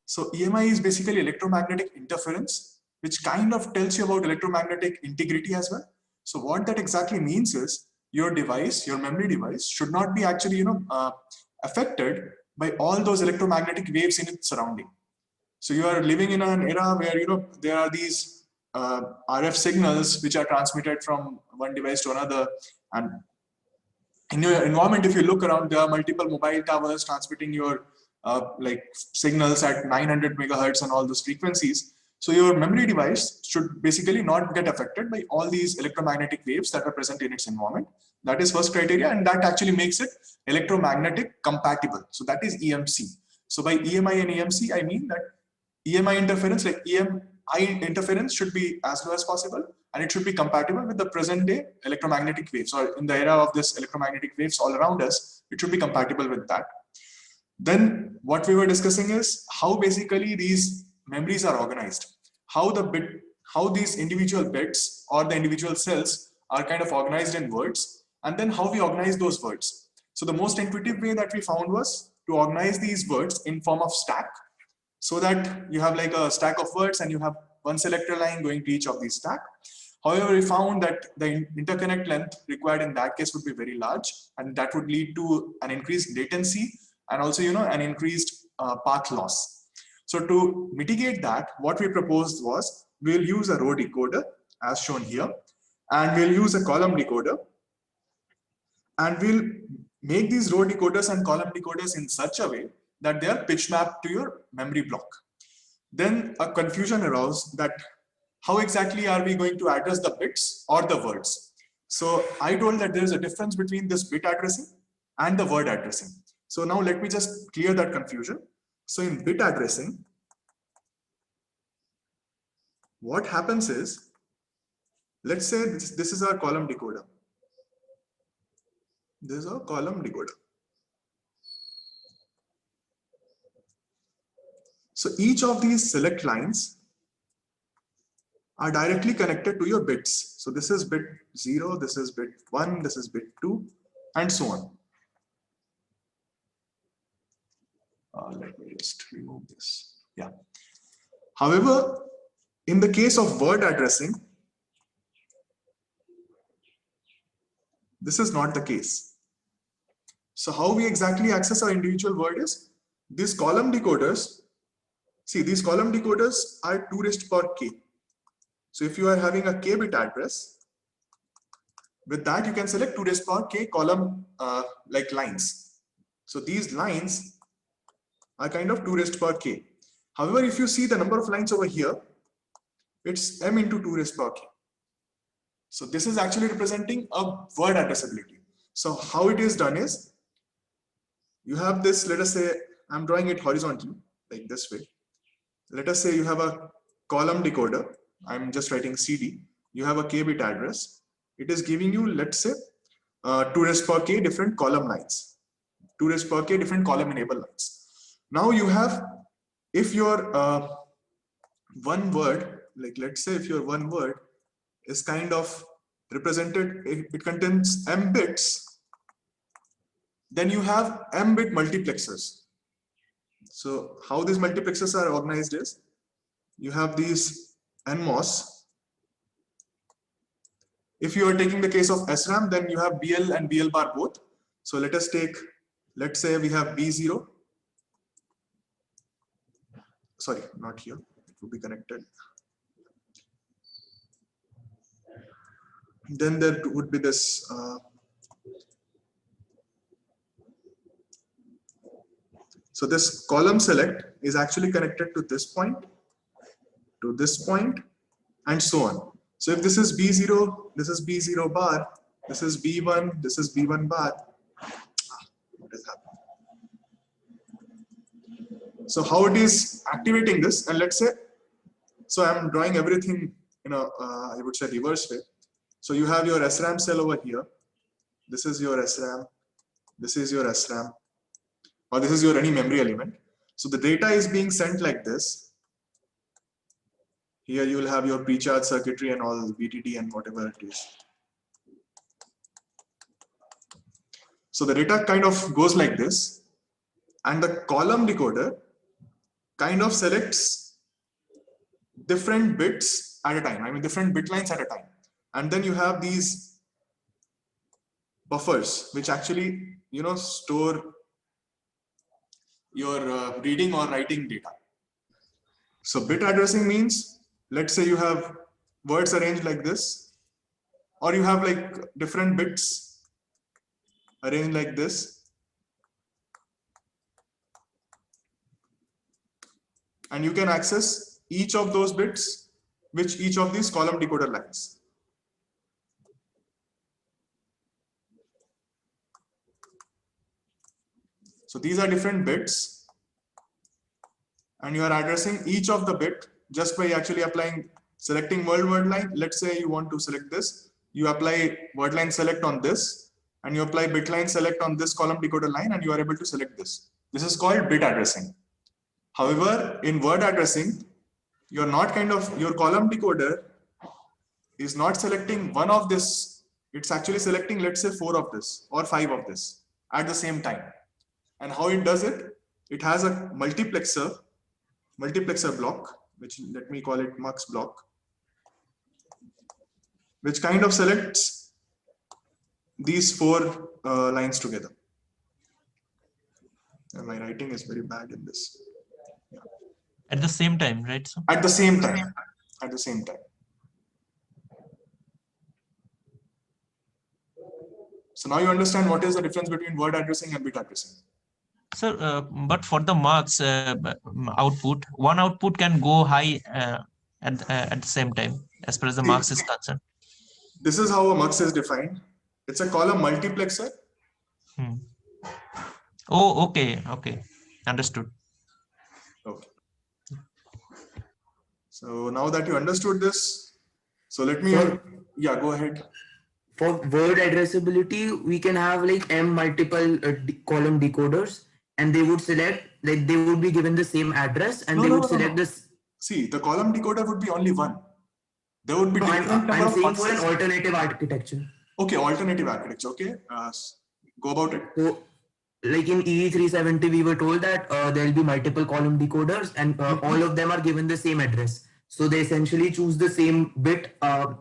So EMI is basically electromagnetic interference, which kind of tells you about electromagnetic integrity as well. So what that exactly means is your device, your memory device, should not be actually affected by all those electromagnetic waves in its surrounding. So you are living in an era where there are these RF signals which are transmitted from one device to another, and in your environment, if you look around, there are multiple mobile towers transmitting your like signals at 900 megahertz and all those frequencies. So your memory device should basically not get affected by all these electromagnetic waves that are present in its environment. That is first criteria, and that actually makes it electromagnetic compatible. So that is EMC. So by EMI and EMC, I mean that EMI interference, like EMI interference, should be as low as possible, and it should be compatible with the present day electromagnetic waves, or in the era of this electromagnetic waves all around us, it should be compatible with that. Then what we were discussing is how basically these memories are organized, how these individual bits or the individual cells are kind of organized in words, and then how we organize those words. So the most intuitive way that we found was to organize these words in form of stack, so that you have like a stack of words and you have one selector line going to each of these stack. However, we found that the interconnect length required in that case would be very large, and that would lead to an increased latency and also an increased path loss. So to mitigate that, what we proposed was we'll use a row decoder as shown here, and we'll use a column decoder, and we'll make these row decoders and column decoders in such a way that they are pitch mapped to your memory block. Then a confusion arose that how exactly are we going to address the bits or the words? So I told that there is a difference between this bit addressing and the word addressing. So now let me just clear that confusion. So in bit addressing, what happens is, let's say this is our column decoder. This is a column decoder. So each of these select lines are directly connected to your bits. So this is bit 0, this is bit 1, this is bit 2, and so on. Let me just remove this. Yeah. However, in the case of word addressing, this is not the case. So how we exactly access our individual word is, these column decoders, see, these column decoders are 2 raised power k. So if you are having a k bit address, with that you can select 2 raised power k column like lines. So these lines are kind of 2 raised power k. However, if you see the number of lines over here, it's m into 2 raised power k. So this is actually representing a word addressability. So how it is done is, you have this, let us say, I'm drawing it horizontally like this way. Let us say you have a column decoder. I'm just writing CD. You have a k bit address. It is giving you, let's say, 2 raised power k different column lines, 2 raised power k different column enable lines. Now you have, if your one word, like let's say if your one word is kind of represented, it contains m bits, then you have m bit multiplexers. So how these multiplexers are organized is, you have these NMOS. If you are taking the case of SRAM, then you have BL and BL bar both. So let us take, let's say we have B0. Sorry, not here. It will be connected. Then there would be this so this column select is actually connected to this point, and so on. So if this is B0, this is B0 bar, this is B1, this is B1 bar. What is happening? So how it is activating this, and let's say, so I'm drawing everything in a, I would say, reverse way. So you have your SRAM cell over here. This is your SRAM. This is your SRAM. Or this is your any memory element. So the data is being sent like this. Here you will have your pre-charge circuitry and all VDD and whatever it is. So the data kind of goes like this. And the column decoder kind of selects different bits at a time. I mean, different bit lines at a time. And then you have these buffers, which actually, store your reading or writing data. So bit addressing means, let's say you have words arranged like this, or you have like different bits arranged like this. And you can access each of those bits with each of these column decoder lines. So these are different bits, and you are addressing each of the bit just by actually selecting word line. Let's say you want to select this, you apply word line select on this, and you apply bit line select on this column decoder line, and you are able to select this. This is called bit addressing. However, in word addressing, you're not your column decoder is not selecting one of this. It's actually selecting, let's say, 4 of this or 5 of this at the same time. And how it does it? It has a multiplexer block, which let me call it mux block, which kind of selects these 4 lines together. And my writing is very bad in this. Yeah. At the same time, right? So at the same time. At the same time. So now you understand what is the difference between word addressing and bit addressing. Sir, but for the marks output, one output can go high at the same time, as far as the marks is concerned. This is how a mux is defined. It's a column multiplexer. Oh, okay. Understood. Okay. So now that you understood this, so let me, yeah, go ahead. For word addressability, we can have like M multiple column decoders, and they would select, like they would be given the same address, and they would select this. See, the column decoder would be only one. There would be different number I'm of saying for an alternative architecture. Okay, alternative architecture. Okay, go about it. So, like in EE370, we were told that there will be multiple column decoders, and all of them are given the same address. So they essentially choose the same bit out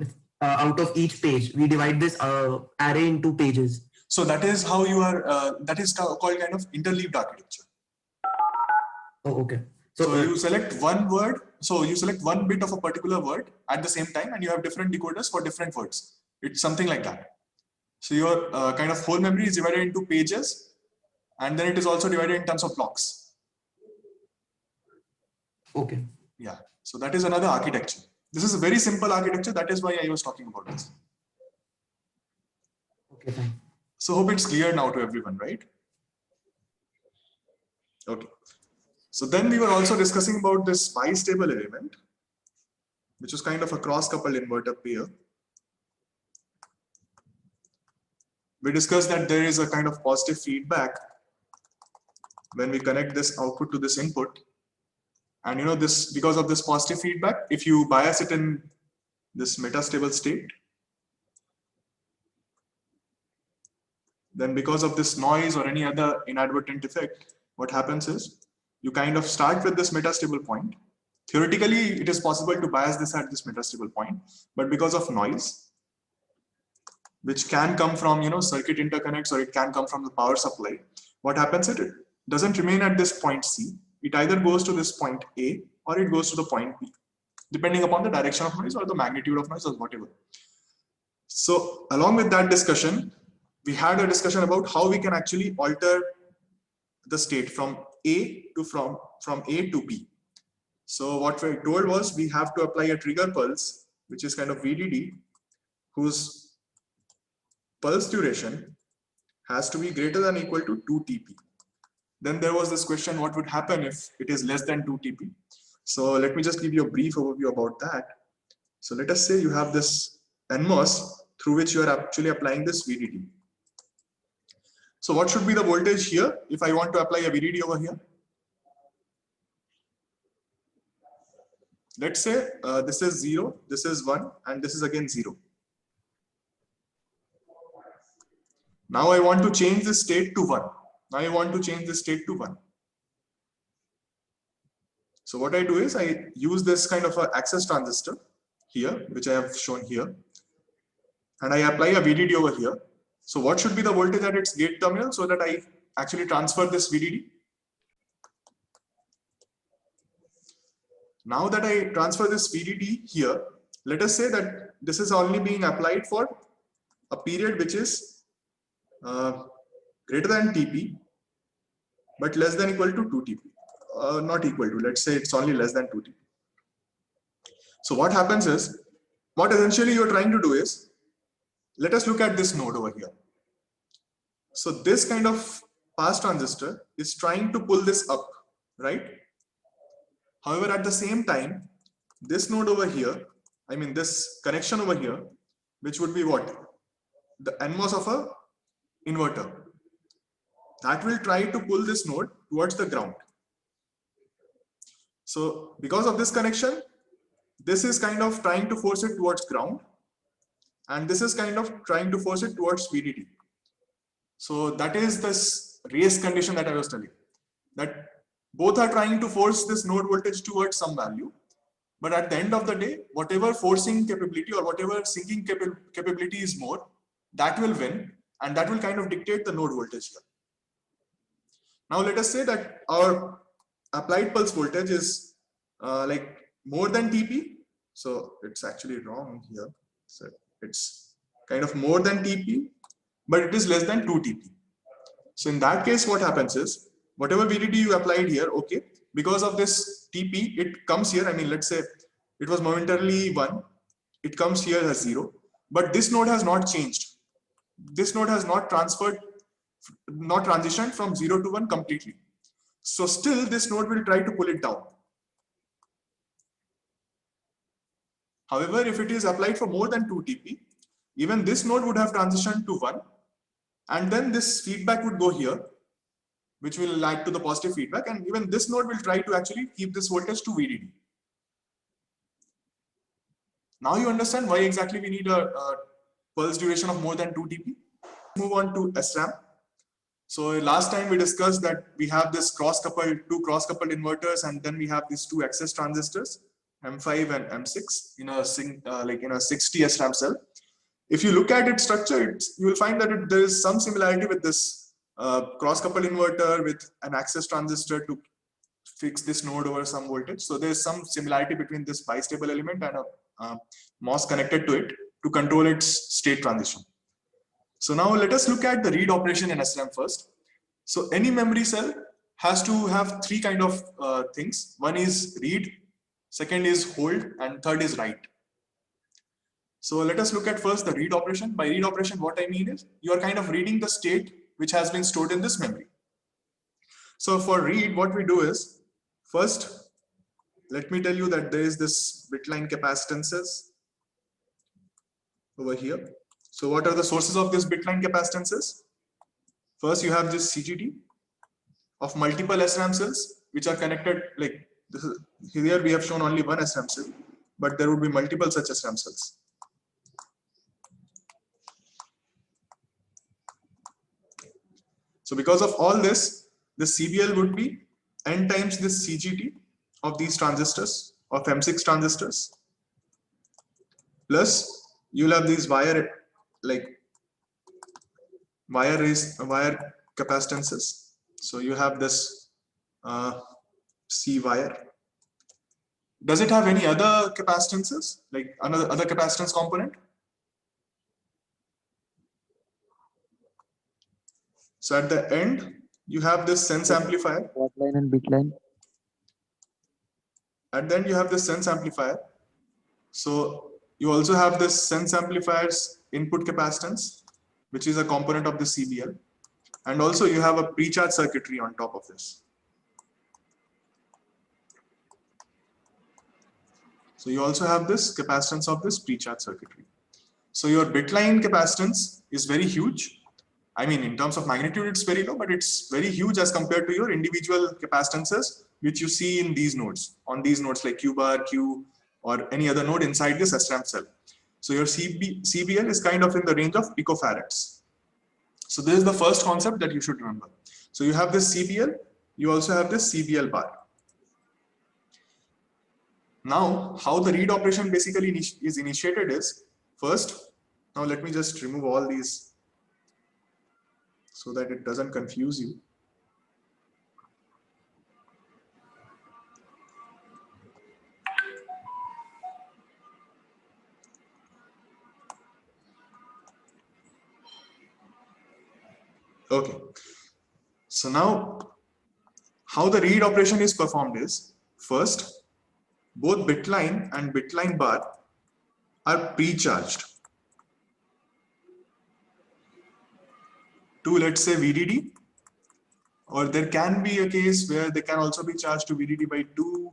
of each page. We divide this array into pages. So that is how you are. That is called kind of interleaved architecture. Oh, okay. So you select one word. So you select one bit of a particular word at the same time, and you have different decoders for different words. It's something like that. So your kind of whole memory is divided into pages, and then it is also divided in terms of blocks. Okay. Yeah. So that is another architecture. This is a very simple architecture. That is why I was talking about this. Okay, fine. So hope it's clear now to everyone, right? Okay. So then we were also discussing about this bistable element, which is kind of a cross-coupled inverter pair. We discussed that there is a kind of positive feedback when we connect this output to this input. And this, because of this positive feedback, if you bias it in this metastable state, then because of this noise or any other inadvertent effect, what happens is you kind of start with this metastable point. Theoretically, it is possible to bias this at this metastable point, but because of noise, which can come from circuit interconnects, or it can come from the power supply, what happens is it doesn't remain at this point C. It either goes to this point A or it goes to the point B, depending upon the direction of noise or the magnitude of noise or whatever. So along with that discussion, we had a discussion about how we can actually alter the state from A to from A to B. So what we told was we have to apply a trigger pulse, which is kind of VDD, whose pulse duration has to be greater than or equal to 2 TP. Then there was this question, what would happen if it is less than 2 TP? So let me just give you a brief overview about that. So let us say you have this NMOS through which you are actually applying this VDD. So what should be the voltage here if I want to apply a VDD over here? Let's say this is 0, this is 1, and this is again 0. Now I want to change the state to 1. Now I want to change the state to 1. So what I do is I use this kind of an access transistor here, which I have shown here, and I apply a VDD over here. So what should be the voltage at its gate terminal so that I actually transfer this VDD? Now that I transfer this VDD here, let us say that this is only being applied for a period which is greater than TP, but less than equal to 2 TP. Not equal to, let's say it's only less than 2 TP. So what happens is, what essentially you're trying to do is, let us look at this node over here. So this kind of pass transistor is trying to pull this up, right? However, at the same time, this node over here, I mean this connection over here, which would be what? The NMOS of a inverter. That will try to pull this node towards the ground. So because of this connection, this is kind of trying to force it towards ground, and this is kind of trying to force it towards VDD. So that is this race condition that I was telling, that both are trying to force this node voltage towards some value, but at the end of the day, whatever forcing capability or whatever sinking capability is more, that will win, and that will kind of dictate the node voltage here. Now let us say that our applied pulse voltage is like more than TP. So it's actually wrong here. So it's kind of more than TP, but it is less than 2 TP. So in that case, what happens is, whatever VDD you applied here, okay, because of this TP, it comes here. I mean, let's say it was momentarily 1, it comes here as 0, but this node has not changed. This node has not transitioned from 0 to 1 completely. So still this node will try to pull it down. However, if it is applied for more than 2 TP, even this node would have transitioned to 1, and then this feedback would go here, which will add to the positive feedback, and even this node will try to actually keep this voltage to VDD. Now you understand why exactly we need a pulse duration of more than 2 TP. Move on to SRAM. So last time we discussed that we have this two cross-coupled inverters, and then we have these two access transistors, M5 and M6, in a 60 SRAM cell. If you look at its structure, you will find that there is some similarity with this cross-coupled inverter with an access transistor to fix this node over some voltage. So there is some similarity between this bistable element and a MOS connected to it to control its state transition. So now let us look at the read operation in SRAM first. So any memory cell has to have three kind of things. One is read, second is hold, and third is write. So let us look at first the read operation. By read operation, what I mean is you are kind of reading the state which has been stored in this memory. So for read, what we do is, first, let me tell you that there is this bit line capacitances over here. So what are the sources of this bit line capacitances? First, you have this CGT of multiple SRAM cells, which are connected like this. Here we have shown only one SRAM cell, but there would be multiple such SRAM cells. So because of all this, the CBL would be n times this CGT of these transistors, of M6 transistors, plus you'll have these wire capacitances. So you have this C wire. Does it have any other capacitances, like other capacitance component? So at the end, you have this sense amplifier. What line and bit line? At the end, you have this sense amplifier. So you also have this sense amplifier's input capacitance, which is a component of the CBL. And also you have a pre-charge circuitry on top of this. So you also have this capacitance of this pre-charge circuitry. So your bit line capacitance is very huge. I mean, in terms of magnitude, it's very low, but it's very huge as compared to your individual capacitances, which you see in these nodes, on these nodes like Q bar, Q, or any other node inside this SRAM cell. So your CBL is kind of in the range of picofarads. So this is the first concept that you should remember. So you have this CBL, you also have this CBL bar. Now, how the read operation basically is initiated is, first, now let me just remove all these so that it doesn't confuse you. Okay, so now how the read operation is performed is, first, both bitline and bitline bar are pre-charged to, let's say, VDD, or there can be a case where they can also be charged to VDD by 2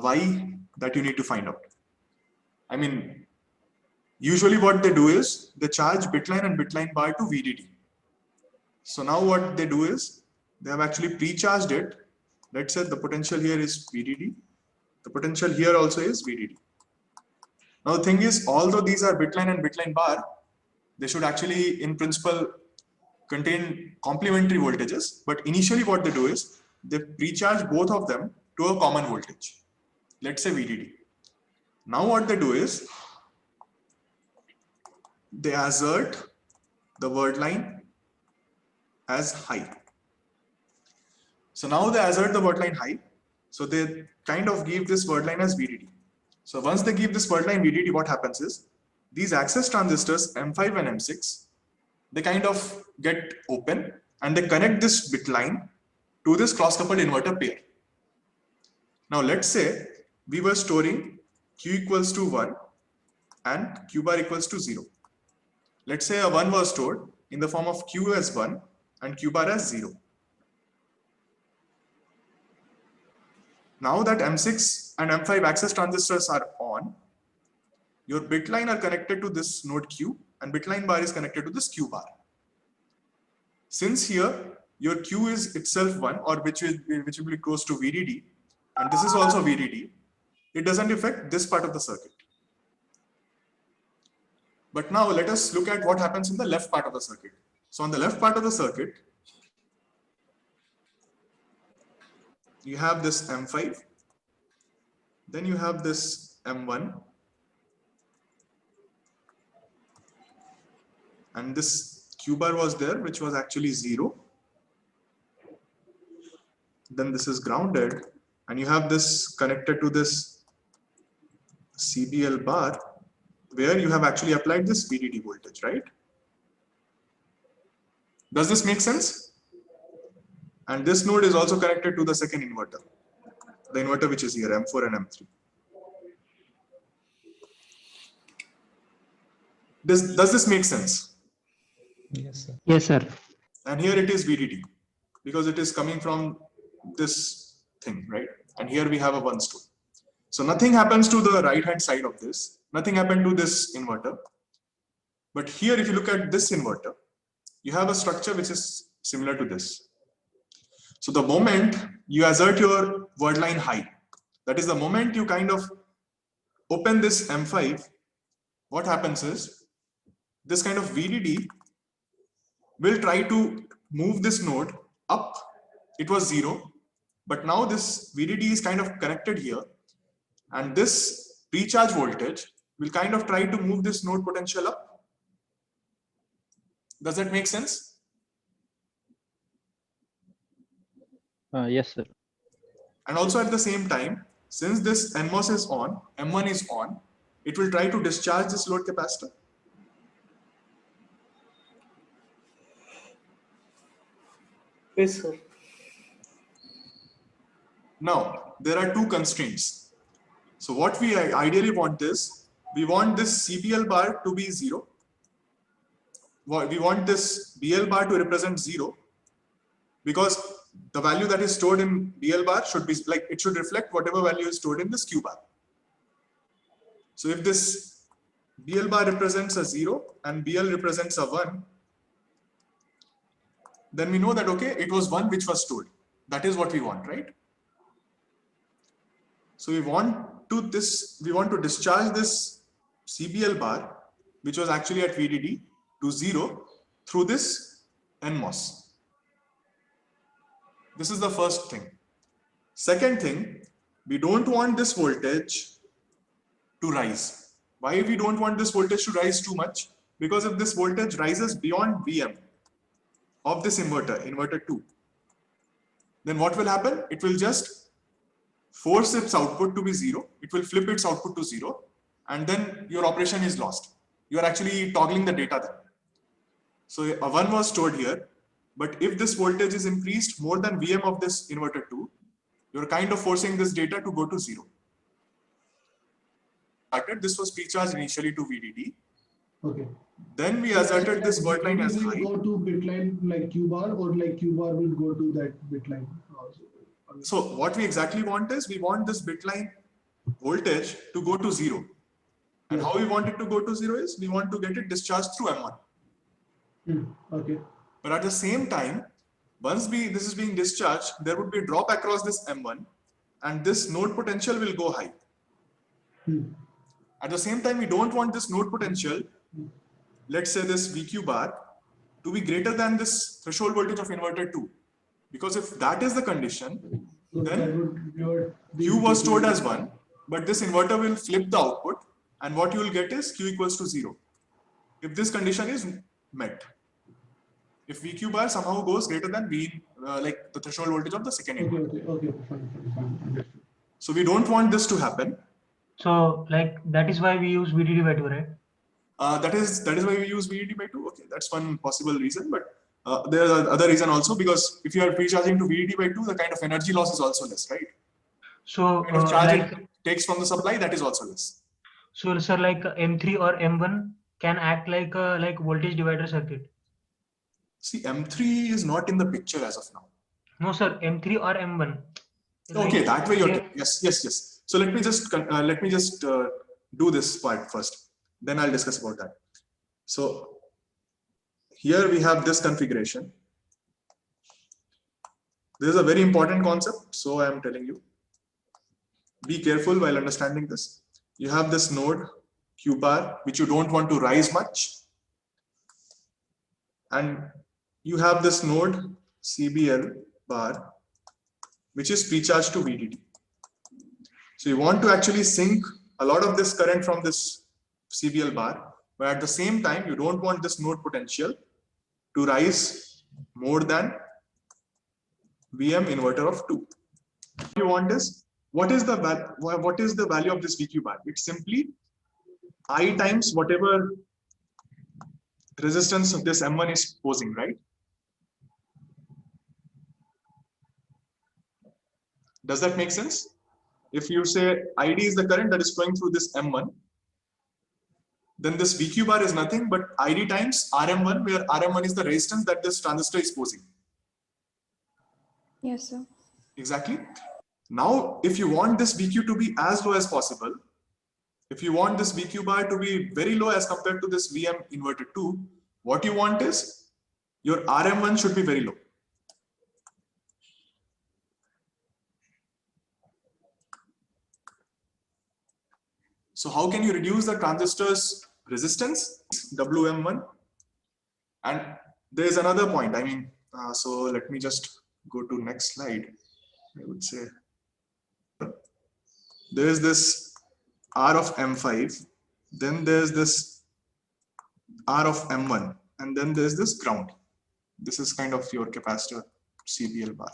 Y that you need to find out. I mean, usually what they do is they charge bitline and bitline bar to VDD. So now what they do is they have actually pre-charged it. Let's say the potential here is VDD. The potential here also is VDD. Now the thing is, although these are bitline and bitline bar, they should actually in principle contain complementary voltages. But initially what they do is they pre-charge both of them to a common voltage. Let's say VDD. Now what they do is they assert the word line as high. So now they assert the word line high. So they kind of give this word line as VDD. So once they give this word line VDD, what happens is these access transistors M5 and M6, they kind of get open and they connect this bit line to this cross-coupled inverter pair. Now let's say we were storing Q equals to 1 and Q bar equals to 0. Let's say a 1 was stored in the form of Q as 1 and Q bar as 0. Now that M6 and M5 access transistors are on, your bit line are connected to this node Q and bit line bar is connected to this Q bar. Since here your Q is itself 1, or which will be close to VDD, and this is also VDD, it doesn't affect this part of the circuit. But now let us look at what happens in the left part of the circuit. So on the left part of the circuit, you have this M5, then you have this M1, and this Q bar was there, which was actually 0. Then this is grounded, and you have this connected to this CBL bar, where you have actually applied this VDD voltage, right? Does this make sense? And this node is also connected to the second inverter, the inverter which is here, M4 and M3. Does this make sense? Yes, sir. Yes, sir. And here it is VDD, because it is coming from this thing, right? And here we have a 1 store. So nothing happens to the right hand side of this. Nothing happened to this inverter. But here, if you look at this inverter, you have a structure which is similar to this. So the moment you assert your word line high, that is the moment you kind of open this M5, what happens is this kind of VDD will try to move this node up. It was 0, but now this VDD is kind of connected here, and this pre-charge voltage will kind of try to move this node potential up. Does that make sense? Yes, sir. And also at the same time, since this NMOS is on, M1 is on, it will try to discharge this load capacitor. Yes, sir. Now, there are two constraints. So what we ideally want is, we want this CBL bar to be 0. We want this BL bar to represent 0, because the value that is stored in BL bar should be like, it should reflect whatever value is stored in this Q bar. So if this BL bar represents a 0 and BL represents a 1, then we know that, okay, it was 1 which was stored. That is what we want, right? So we want to discharge this CBL bar, which was actually at VDD, to 0 through this NMOS. This is the first thing. Second thing, we don't want this voltage to rise. Why we don't want this voltage to rise too much? Because if this voltage rises beyond Vm of this inverter, inverter 2, then what will happen? It will just force its output to be 0. It will flip its output to 0, and then your operation is lost. You are actually toggling the data then. So a 1 was stored here, but if this voltage is increased more than Vm of this inverter 2, you're kind of forcing this data to go to 0. This was pre-charged initially to VDD. Okay. Then we asserted this word line as will high. go to bit line like Q bar, or like Q bar will go to that bit line also. So what we exactly want is, we want this bit line voltage to go to 0. And how we want it to go to 0 is, we want to get it discharged through M1. Okay. But at the same time, once this is being discharged, there would be a drop across this M1, and this node potential will go high. At the same time, we don't want this node potential, let's say this VQ bar, to be greater than this threshold voltage of inverter 2. Because if that is the condition, So then your Q was stored as 1, but this inverter will flip the output, and what you will get is Q equals to 0. If this condition is met. If VQ bar somehow goes greater than V, like the threshold voltage of the second inverter. Okay, fine. Understood. So we don't want this to happen. So like that is why we use VDD by 2, right? That is why we use VDD by 2. Okay, that's one possible reason, but there are other reason also, because if you are pre-charging to VDD by 2, the kind of energy loss is also less, right? So The kind of charge like, it takes from the supply, that is also less. so sir, like M3 or M1 can act like a voltage divider circuit. See, M3 is not in the picture as of now. No sir, M3 or M1. Okay, Like, that way you're yeah. yes. So let me just do this part first. Then I'll discuss about that. So here we have this configuration. This is a very important concept, so I am telling you. Be careful while understanding this. You have this node Q bar, which you don't want to rise much, and you have this node CBL bar, which is pre-charged to VDD. So you want to actually sink a lot of this current from this CBL bar, but at the same time, you don't want this node potential to rise more than Vm inverter of 2. What you want is, what is the value of this VQ bar? It's simply I times whatever resistance of this M1 is posing, right? Does that make sense? If you say ID is the current that is flowing through this M1, then this VQ bar is nothing but ID times RM1, where RM1 is the resistance that this transistor is posing. Yes, sir. Exactly. Now, if you want this VQ to be as low as possible, if you want this VQ bar to be very low as compared to this VM inverter 2, what you want is your RM1 should be very low. So how can you reduce the transistor's resistance? WM1. And there is another point. I mean, so let me just go to next slide. I would say there is this R of M5, then there's this R of M1, and then there's this ground. This is kind of your capacitor CBL bar.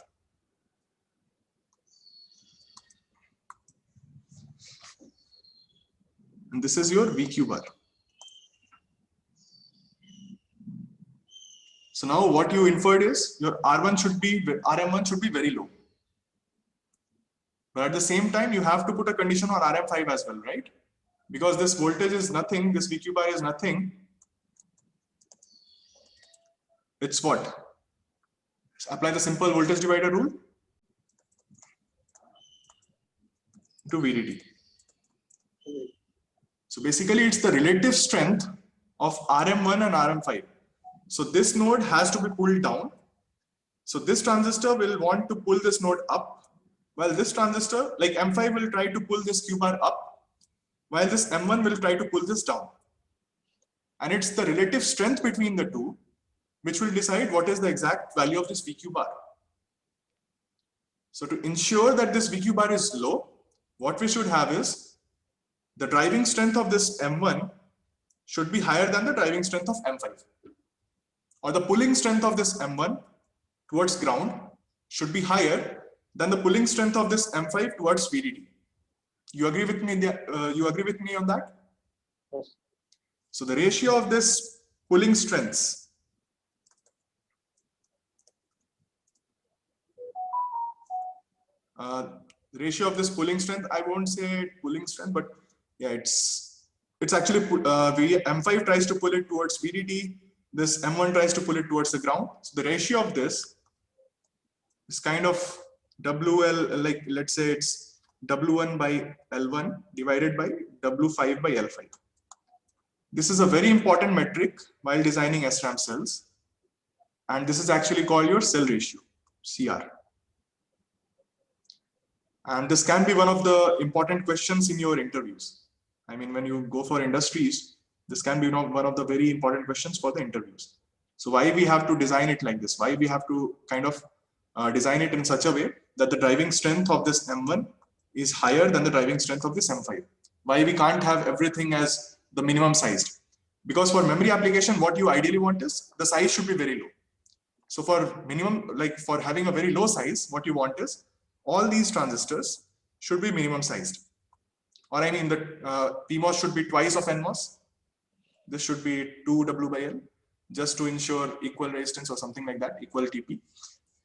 And this is your VQ bar. So now what you inferred is your RM1 should be very low. But at the same time, you have to put a condition on RM5 as well, right? Because this voltage is nothing, this VQ bar is nothing. It's what? Apply the simple voltage divider rule to VDD. So basically, it's the relative strength of RM1 and RM5. So this node has to be pulled down. So this transistor will want to pull this node up, while this transistor, like M5, will try to pull this Q bar up, while this M1 will try to pull this down. And it's the relative strength between the two which will decide what is the exact value of this VQ bar. So to ensure that this VQ bar is low, what we should have is the driving strength of this M1 should be higher than the driving strength of M5, or the pulling strength of this M1 towards ground should be higher than the pulling strength of this M5 towards VDD. You agree with me? You agree with me on that? Yes. So the ratio of this pulling strengths ratio of this pulling strength, I won't say pulling strength, but yeah, it's actually M5 tries to pull it towards VDD, this M1 tries to pull it towards the ground. So the ratio of this is kind of WL, like let's say it's W1 by L1 divided by W5 by L5. This is a very important metric while designing SRAM cells, and this is actually called your cell ratio, CR. And this can be one of the important questions in your interviews. I mean, when you go for industries, this can be one of the very important questions for the interviews. So why we have to design it like this? Why we have to kind of design it in such a way that the driving strength of this M1 is higher than the driving strength of this M5? Why we can't have everything as the minimum sized? Because for memory application, what you ideally want is the size should be very low. So for minimum, like for having a very low size, what you want is all these transistors should be minimum sized. Or I mean, the PMOS should be twice of NMOS. This should be 2W by L, just to ensure equal resistance or something like that, equal TP.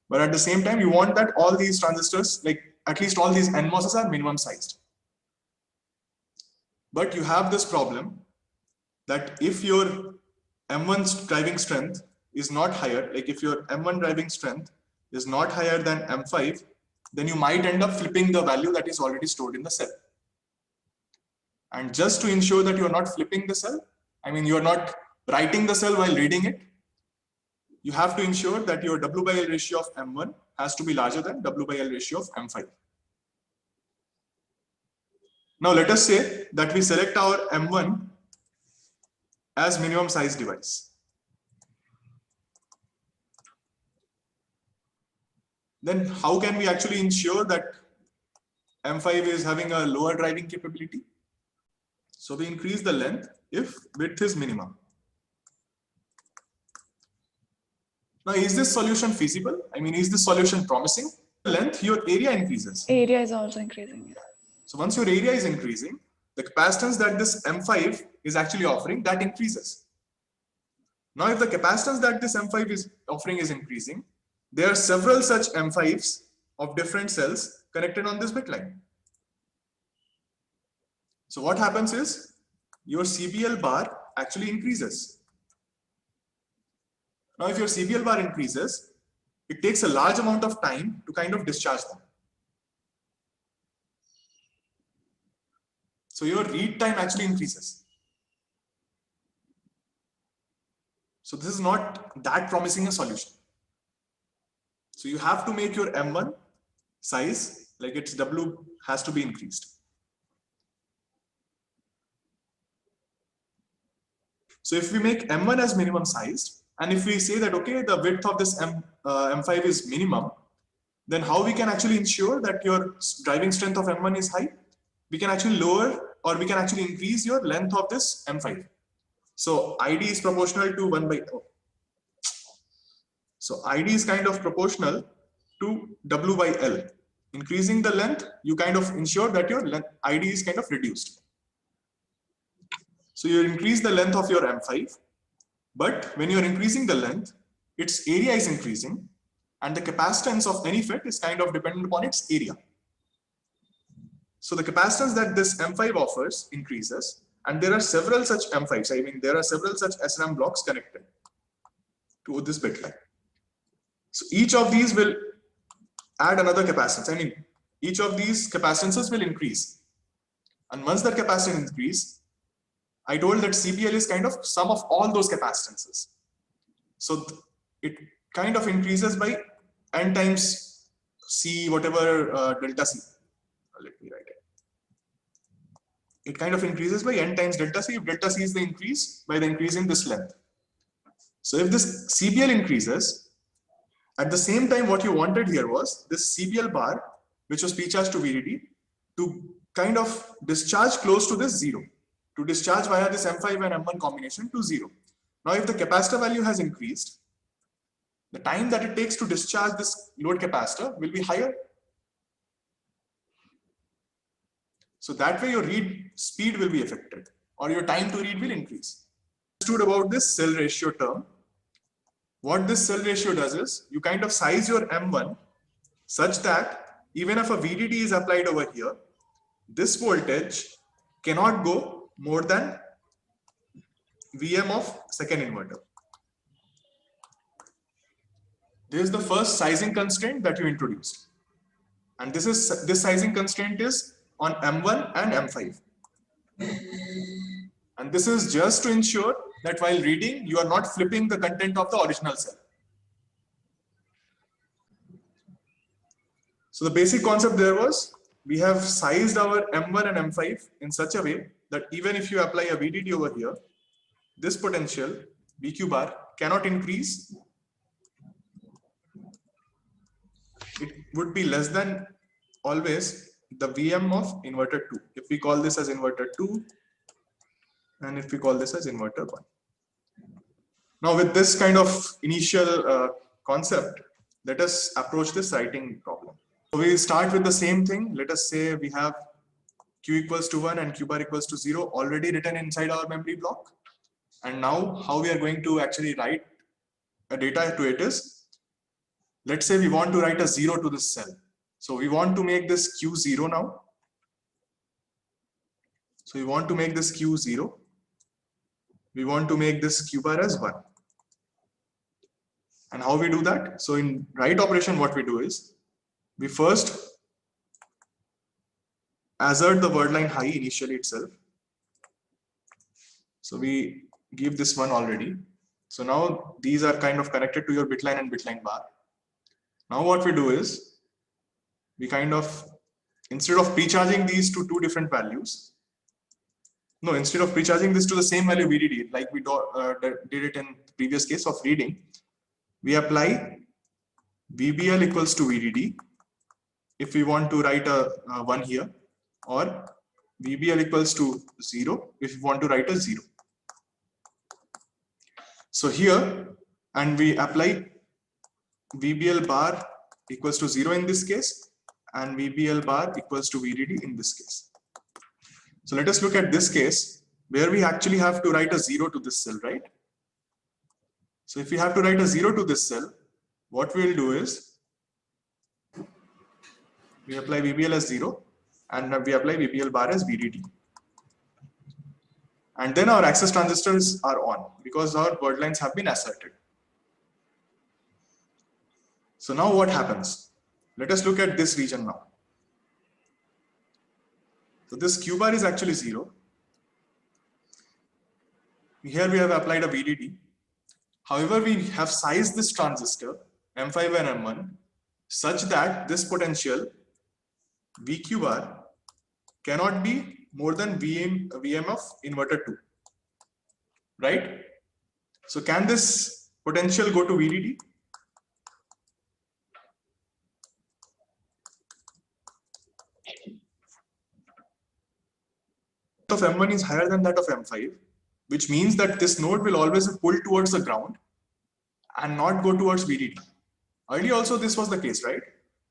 But at the same time, you want that all these transistors, like at least all these NMOSs are minimum sized. But you have this problem that if your M1 driving strength is not higher, like if your M1 driving strength is not higher than M5, then you might end up flipping the value that is already stored in the cell. And just to ensure that you're not flipping the cell, I mean, you're not writing the cell while reading it, you have to ensure that your W by L ratio of M1 has to be larger than W by L ratio of M5. Now let us say that we select our M1 as minimum size device. Then how can we actually ensure that M5 is having a lower driving capability? So we increase the length if width is minimum. Now, is this solution feasible? I mean, is this solution promising? Length, your area increases. Area is also increasing. So once your area is increasing, the capacitance that this M5 is actually offering, that increases. Now, if the capacitance that this M5 is offering is increasing, there are several such M5s of different cells connected on this bit line. So what happens is your CBL bar actually increases. Now, if your CBL bar increases, it takes a large amount of time to kind of discharge them. So your read time actually increases. So this is not that promising a solution. So you have to make your M1 size, like its W has to be increased. So if we make M1 as minimum sized, and if we say that, okay, the width of this M5 is minimum, then how we can actually ensure that your driving strength of M1 is high? We can actually lower, or we can actually increase your length of this M5. So ID is proportional to 1 by O. So ID is kind of proportional to W by L. Increasing the length, you kind of ensure that your ID is kind of reduced. So you increase the length of your M5, but when you're increasing the length, its area is increasing, and the capacitance of any FET is kind of dependent upon its area. So the capacitance that this M5 offers increases, and there are several such M5s. I mean, there are several such SRAM blocks connected to this bit line. So each of these will add another capacitance. I mean, each of these capacitances will increase. And once that capacitance increase, I told that CBL is kind of sum of all those capacitances. So it kind of increases by n times C, whatever delta C. Let me write it. It kind of increases by n times delta C if delta C is the increase by the increase in this length. So if this CBL increases, at the same time, what you wanted here was this CBL bar, which was P-charge to VDD, to kind of discharge close to this 0, to discharge via this M5 and M1 combination to 0. Now, if the capacitor value has increased, the time that it takes to discharge this load capacitor will be higher. So that way your read speed will be affected, or your time to read will increase. Understood about this cell ratio term. What this cell ratio does is you kind of size your M1 such that even if a VDD is applied over here, this voltage cannot go more than VM of second inverter. This is the first sizing constraint that you introduced. And this sizing constraint is on M1 and M5. And this is just to ensure that while reading, you are not flipping the content of the original cell. So the basic concept there was, we have sized our M1 and M5 in such a way that even if you apply a VDD over here, this potential VQ bar cannot increase. It would be less than always the VM of inverter 2. If we call this as inverter 2, and if we call this as inverter 1. Now with this kind of initial concept, let us approach this writing problem. So we start with the same thing. Let us say we have Q equals to 1 and Q bar equals to 0 already written inside our memory block. And now how we are going to actually write a data to it is, let's say we want to write a 0 to this cell. So we want to make this Q 0 now. So we want to make this Q 0. We want to make this Q bar as 1. And how we do that? So in write operation, what we do is, we first assert the word line high initially itself. So we give this one already. So now these are kind of connected to your bit line and bit line bar. Now what we do is, we kind of, instead of pre-charging these to two different values, no, instead of pre-charging this to the same value VDD, like we did it in the previous case of reading, we apply VBL equals to VDD if we want to write a 1 here, or VBL equals to 0 if we want to write a 0. So here, and we apply VBL bar equals to 0 in this case, and VBL bar equals to VDD in this case. So let us look at this case where we actually have to write a 0 to this cell, right? So if we have to write a 0 to this cell, what we will do is, we apply VBL as 0 and we apply VBL bar as VDD. And then our access transistors are on because our word lines have been asserted. So now what happens? Let us look at this region now. So this Q bar is actually 0. Here we have applied a VDD. However, we have sized this transistor M5 and M1 such that this potential VQ bar cannot be more than VM of inverter 2, right? So can this potential go to VDD? Of M1 is higher than that of M5, which means that this node will always pull towards the ground and not go towards VDD. Earlier also this was the case, right?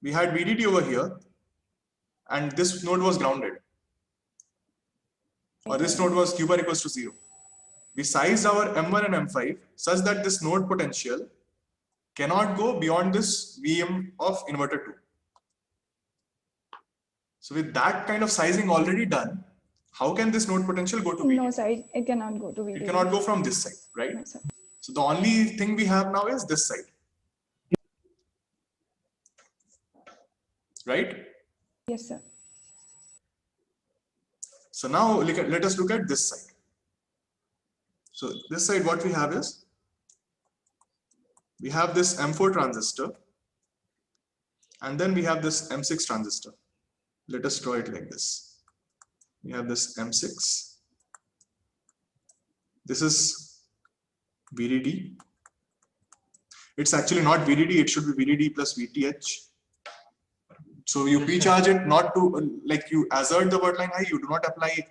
We had VDD over here and this node was grounded, or this node was Q bar equals to 0. We sized our M1 and M5 such that this node potential cannot go beyond this VM of inverter 2. So with that kind of sizing already done, how can this node potential go to VDD? No, sir, it cannot go to VDD. It cannot go from this side, right? No, sir. So the only thing we have now is this side, right? Yes, sir. So now let us look at this side. So this side, what we have is, we have this M4 transistor, and then we have this M6 transistor. Let us draw it like this. We have this M6. This is VDD. It's actually not VDD, it should be VDD plus VTH. So you pre-charge it not to, like you assert the word line high, you do not apply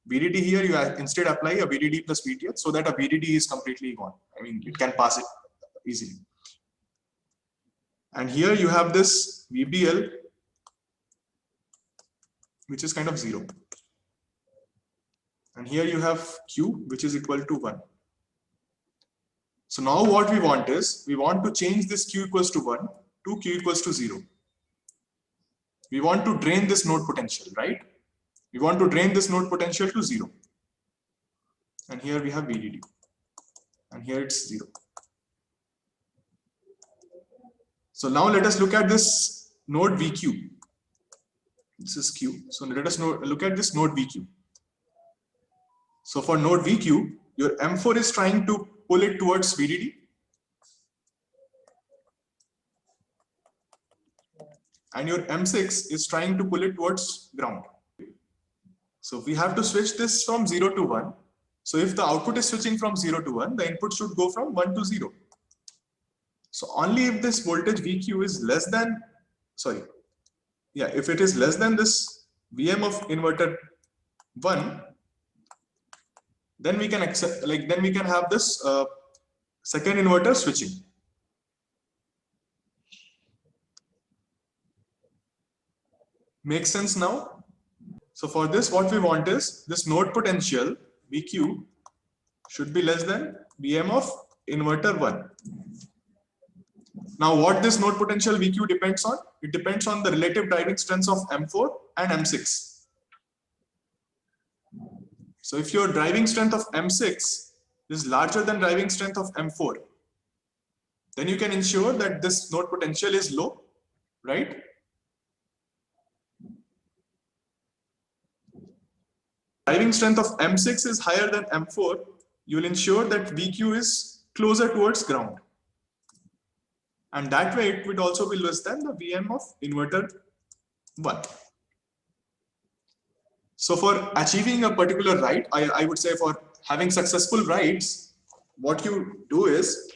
VDD here, you instead apply a VDD plus VTH so that a VDD is completely gone. I mean, it can pass it easily. And here you have this VBL, which is kind of 0. And here you have Q, which is equal to 1. So now what we want is, we want to change this Q equals to 1 to Q equals to 0. We want to drain this node potential, right? We want to drain this node potential to 0. And here we have VDD. And here it's 0. So now let us look at this node VQ. This is Q. So let us look at this node VQ. So for node VQ, your M4 is trying to pull it towards VDD. And your M6 is trying to pull it towards ground. So we have to switch this from 0 to 1. So if the output is switching from 0 to 1, the input should go from 1 to 0. So only if this voltage VQ is less than, if it is less than this VM of inverter 1, then we can accept, then we can have this second inverter switching. Makes sense now? So for this, what we want is this node potential VQ should be less than VM of inverter 1. Now what this node potential VQ depends on? It depends on the relative driving strengths of M4 and M6. So if your driving strength of M6 is larger than driving strength of M4, then you can ensure that this node potential is low, right? Driving strength of M6 is higher than M4, you will ensure that VQ is closer towards ground. And that way it would also be less than the VM of inverter 1. So for achieving a particular write, I would say for having successful writes, what you do is,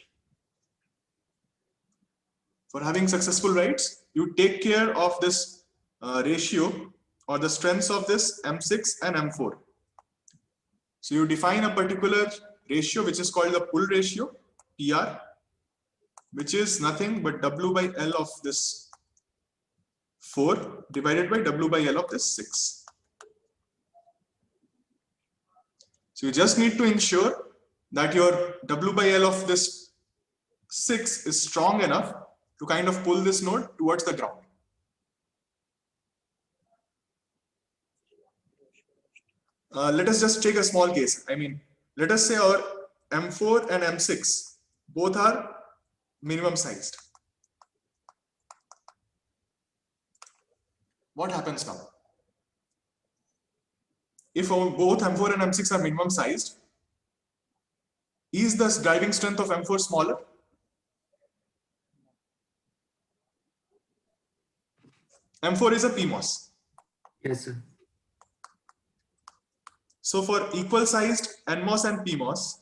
for having successful writes, you take care of this ratio or the strengths of this M6 and M4. So you define a particular ratio which is called the pull ratio, PR, which is nothing but W by L of this 4 divided by W by L of this 6. So you just need to ensure that your W by L of this 6 is strong enough to kind of pull this node towards the ground. Let us just take a small case. I mean, let us say our M4 and M6 both are minimum sized. What happens now? If both M4 and M6 are minimum sized, is the driving strength of M4 smaller? M4 is a PMOS. Yes, sir. So for equal sized NMOS and PMOS,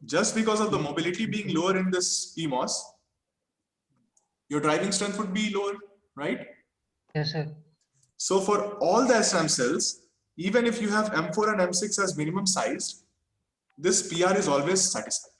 just because of the mobility being lower in this PMOS, your driving strength would be lower, right? Yes, sir. So for all the SRAM cells, even if you have M4 and M6 as minimum sized, this PR is always satisfied.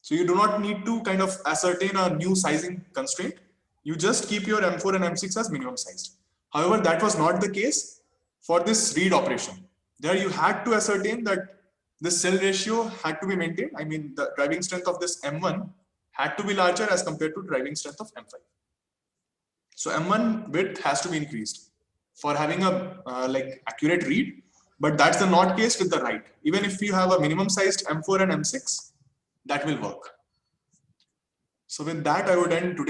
So you do not need to kind of ascertain a new sizing constraint. You just keep your M4 and M6 as minimum sized. However, that was not the case for this read operation. There you had to ascertain that this cell ratio had to be maintained. I mean, the driving strength of this M1 had to be larger as compared to driving strength of M5. So M1 width has to be increased for having a accurate read, but that's the not case with the write. Even if you have a minimum sized M4 and M6, that will work. So with that, I would end today.